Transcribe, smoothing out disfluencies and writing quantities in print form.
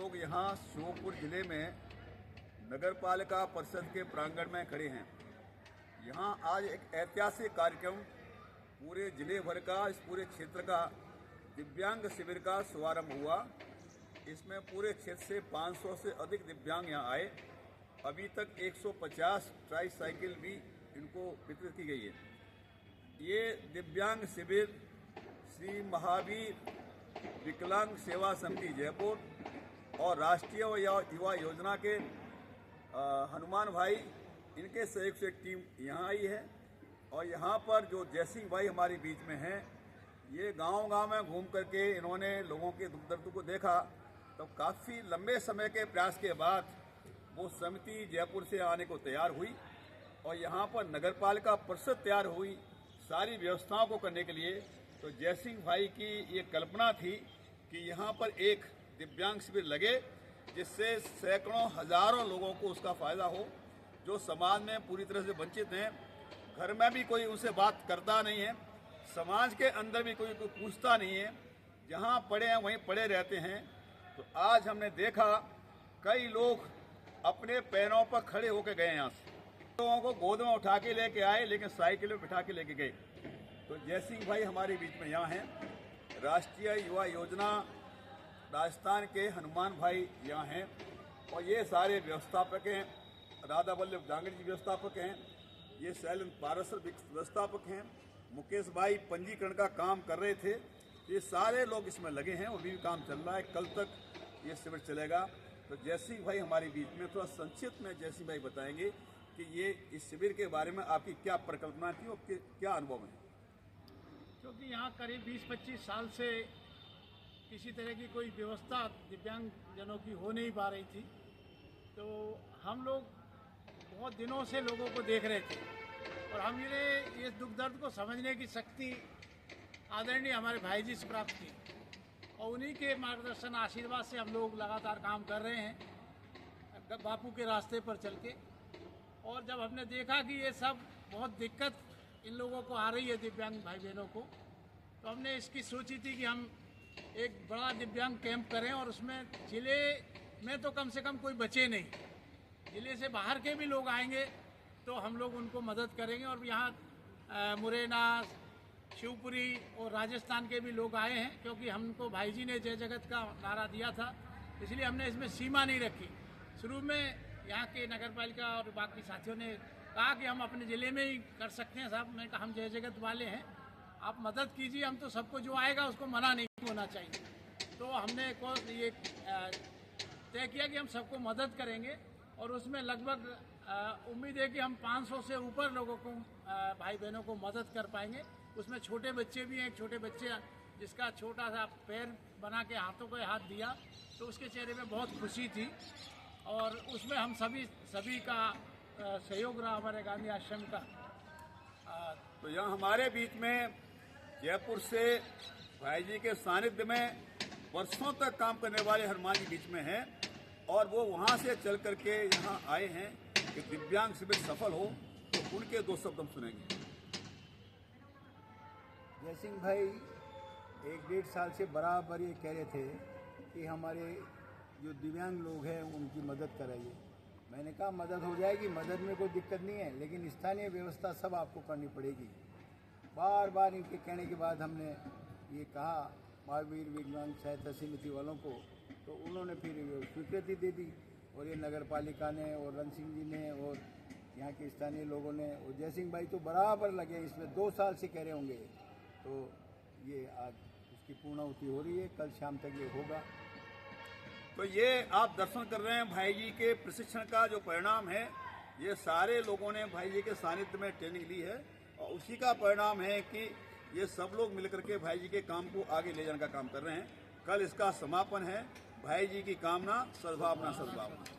लोग यहाँ श्योपुर जिले में नगर पालिका परिषद के प्रांगण में खड़े हैं। यहाँ आज एक ऐतिहासिक कार्यक्रम पूरे जिले भर का, इस पूरे क्षेत्र का दिव्यांग शिविर का शुभारंभ हुआ। इसमें पूरे क्षेत्र से 500 से अधिक दिव्यांग यहाँ आए। अभी तक 150 ट्राईसाइकिल भी इनको वितरित की गई है। ये दिव्यांग शिविर श्री महावीर विकलांग सेवा समिति जयपुर और राष्ट्रीय युवा योजना के हनुमान भाई, इनके सहयोग से एक टीम यहाँ आई है। और यहाँ पर जो जयसिंह भाई हमारे बीच में हैं, ये गांव-गांव में घूम करके इन्होंने लोगों के दुख दर्द को देखा। तो काफ़ी लंबे समय के प्रयास के बाद वो समिति जयपुर से आने को तैयार हुई और यहाँ पर नगरपालिका परिषद तैयार हुई सारी व्यवस्थाओं को करने के लिए। तो जयसिंह भाई की ये कल्पना थी कि यहाँ पर एक दिव्यांग शिविर लगे जिससे सैकड़ों हजारों लोगों को उसका फ़ायदा हो, जो समाज में पूरी तरह से वंचित हैं। घर में भी कोई उनसे बात करता नहीं है, समाज के अंदर भी कोई पूछता नहीं है, जहाँ पड़े हैं वहीं पड़े रहते हैं। तो आज हमने देखा कई लोग अपने पैरों पर खड़े होकर गए यहाँ से, लोगों को गोद में उठा के लेके आए, लेकिन साइकिल में बिठा के लेके गए। तो जयसिंह भाई हमारे बीच में यहाँ हैं। राष्ट्रीय युवा योजना राजस्थान के हनुमान भाई यहाँ हैं और ये सारे व्यवस्थापक हैं। राधा वल्लभ जांगड़ जी व्यवस्थापक हैं, ये शैलेंद्र पारसर व्यवस्थापक हैं, मुकेश भाई पंजीकरण का काम कर रहे थे। ये सारे लोग इसमें लगे हैं, अभी भी काम चल रहा है, कल तक ये शिविर चलेगा। तो जयसिंह भाई हमारे बीच में, थोड़ा संक्षिप्त में जयसिंह भाई बताएंगे कि ये इस शिविर के बारे में आपकी क्या परिकल्पना थी और क्या अनुभव है। क्योंकि यहाँ करीब 20-25 साल से किसी तरह की कोई व्यवस्था दिव्यांग जनों की हो नहीं पा रही थी। तो हम लोग बहुत दिनों से लोगों को देख रहे थे और हमें इस दुख दर्द को समझने की शक्ति आदरणीय हमारे भाई जी से प्राप्त की और उन्हीं के मार्गदर्शन आशीर्वाद से हम लोग लगातार काम कर रहे हैं बापू के रास्ते पर चल के। और जब हमने देखा कि ये सब बहुत दिक्कत इन लोगों को आ रही है दिव्यांग भाई बहनों को, तो हमने इसकी सोची थी कि हम एक बड़ा दिव्यांग कैंप करें और उसमें जिले में तो कम से कम कोई बचे नहीं, जिले से बाहर के भी लोग आएंगे तो हम लोग उनको मदद करेंगे। और यहाँ मुरैना, शिवपुरी और राजस्थान के भी लोग आए हैं, क्योंकि हमको भाई जी ने जय जगत का नारा दिया था, इसलिए हमने इसमें सीमा नहीं रखी। शुरू में यहाँ के नगर पालिका और बाकी साथियों ने कहा कि हम अपने ज़िले में ही कर सकते हैं साहब। मैंने कहा हम जय जगत वाले हैं, आप मदद कीजिए, हम तो सबको जो आएगा उसको मना नहीं होना चाहिए। तो हमने ये तय किया कि हम सबको मदद करेंगे और उसमें लगभग उम्मीद है कि हम 500 से ऊपर लोगों को भाई बहनों को मदद कर पाएंगे। उसमें छोटे बच्चे भी हैं, एक छोटे बच्चे जिसका छोटा सा पैर बना के हाथों को हाथ दिया तो उसके चेहरे में बहुत खुशी थी। और उसमें हम सभी का सहयोग रहा, हमारे गांधी आश्रम का। तो यहाँ हमारे बीच में जयपुर से भाई जी के सानिध्य में वर्षों तक काम करने वाले हनुमान जी बीच में हैं और वो वहाँ से चल करके यहाँ आए हैं कि दिव्यांग शिविर सफल हो। तो उनके दो शब्द हम सुनेंगे। जयसिंह भाई 1-1.5 साल से बराबर ये कह रहे थे कि हमारे जो दिव्यांग लोग हैं उनकी मदद कराइए। मैंने कहा मदद हो जाएगी, मदद में कोई दिक्कत नहीं है, लेकिन स्थानीय व्यवस्था सब आपको करनी पड़ेगी। बार बार इनके कहने के बाद हमने ये कहा महावीर विकलांग सहायता समिति वालों को, तो उन्होंने फिर स्वीकृति दे दी। और ये नगर पालिका ने और रण सिंह जी ने और यहाँ के स्थानीय लोगों ने और जयसिंह भाई तो बराबर लगे, इसमें 2 साल से कह रहे होंगे। तो ये आज उसकी पूर्णाहुति हो रही है, कल शाम तक ये होगा। तो ये आप दर्शन कर रहे हैं भाई जी के प्रशिक्षण का जो परिणाम है। ये सारे लोगों ने भाई जी के सानिध्य में ट्रेनिंग ली है और उसी का परिणाम है कि ये सब लोग मिलकर के भाई जी के काम को आगे ले जाने का काम कर रहे हैं। कल इसका समापन है। भाई जी की कामना, सद्भावना, सद्भावना।